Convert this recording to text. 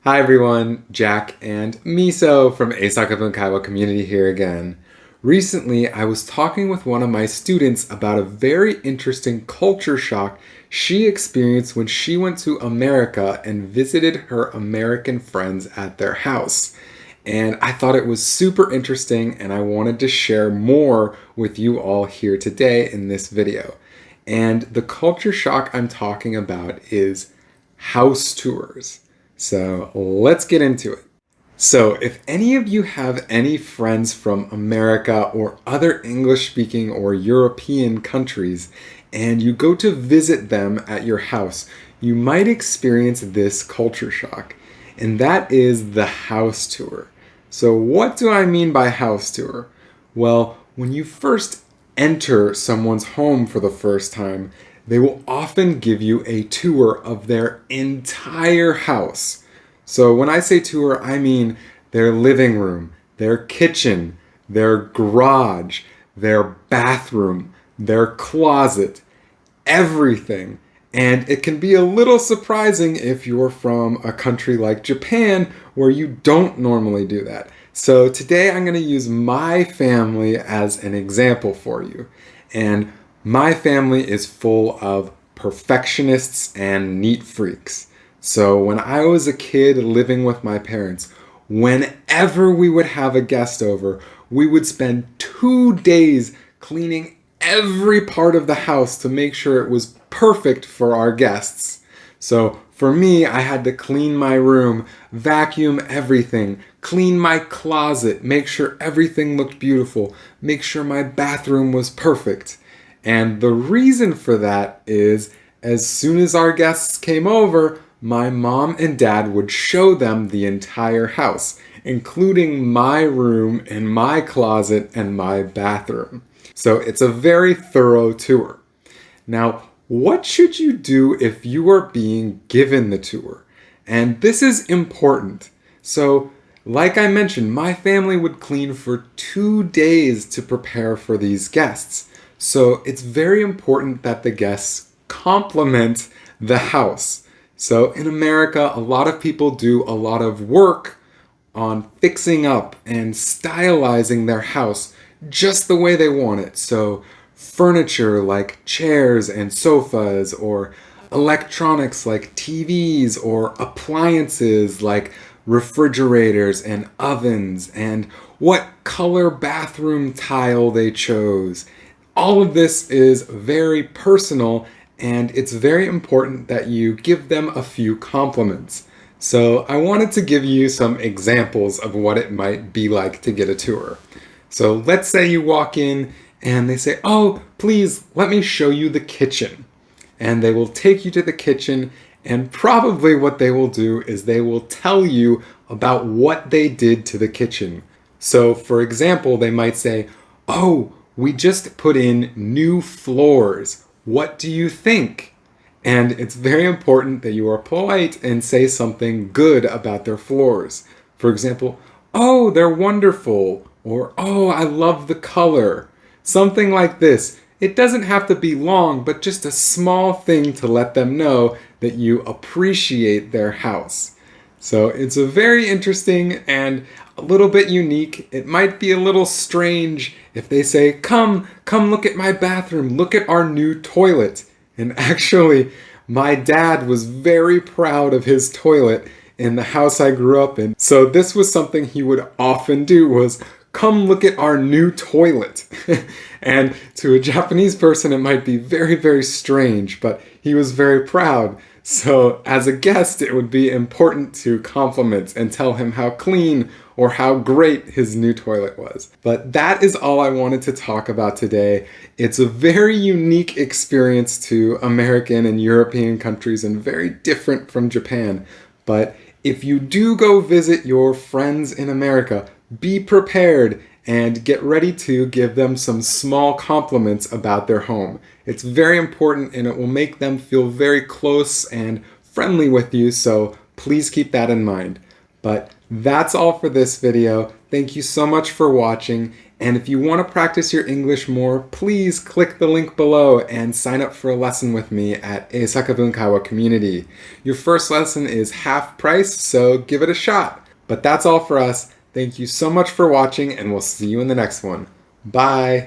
Hi everyone, Jack and Miso from英作文会話 community here again. Recently, I was talking with one of my students about a very interesting culture shock she experienced when she went to America and visited her American friends at their house. And I thought it was super interesting and I wanted to share more with you all here today in this video. And the culture shock I'm talking about is house tours. So let's get into it. So if any of you have any friends from America or other English-speaking or European countries, and you go to visit them at your house, you might experience this culture shock, and that is the house tour. So what do I mean by house tour? Well, when you first enter someone's home for the first time, they will often give you a tour of their entire house. So when I say tour, I mean their living room, their kitchen, their garage, their bathroom, their closet, everything. And it can be a little surprising if you're from a country like Japan where you don't normally do that. So today I'm going to use my family as an example for you. And my family is full of perfectionists and neat freaks. So when I was a kid living with my parents, whenever we would have a guest over, we would spend 2 days cleaning every part of the house to make sure it was perfect for our guests. So for me, I had to clean my room, vacuum everything, clean my closet, make sure everything looked beautiful, make sure my bathroom was perfect. And the reason for that is, as soon as our guests came over, my mom and dad would show them the entire house, including my room and my closet and my bathroom. So it's a very thorough tour. Now, what should you do if you are being given the tour? And this is important. So, like I mentioned, my family would clean for 2 days to prepare for these guests. So it's very important that the guests compliment the house. So in America, a lot of people do a lot of work on fixing up and stylizing their house just the way they want it. So furniture like chairs and sofas, or electronics like TVs, or appliances like refrigerators and ovens, and what color bathroom tile they chose. All of this is very personal, and it's very important that you give them a few compliments. So I wanted to give you some examples of what it might be like to get a tour. So let's say you walk in and they say, "Oh, please let me show you the kitchen." And they will take you to the kitchen, and probably what they will do is they will tell you about what they did to the kitchen. So for example, they might say, "Oh, we just put in new floors. What do you think?" And it's very important that you are polite and say something good about their floors. For example, "Oh, they're wonderful," or "Oh, I love the color." Something like this. It doesn't have to be long, but just a small thing to let them know that you appreciate their house. So it's a very interesting and a little bit unique. It might be a little strange if they say, come look at my bathroom, look at our new toilet." And actually, my dad was very proud of his toilet in the house I grew up in. So this was something he would often do, was, "Come look at our new toilet." And to a Japanese person, it might be very, very strange, but he was very proud. So as a guest, it would be important to compliment and tell him how clean or how great his new toilet was. But that is all I wanted to talk about today. It's a very unique experience to American and European countries and very different from Japan. But if you do go visit your friends in America, be prepared and get ready to give them some small compliments about their home. It's very important, and it will make them feel very close and friendly with you, so please keep that in mind. But that's all for this video. Thank you so much for watching, And if you want to practice your English more, please click the link below and sign up for a lesson with me at 英作文会話 Community. Your first lesson is half price, so give it a shot. But that's all for us. Thank you so much for watching, and we'll see you in the next one. Bye!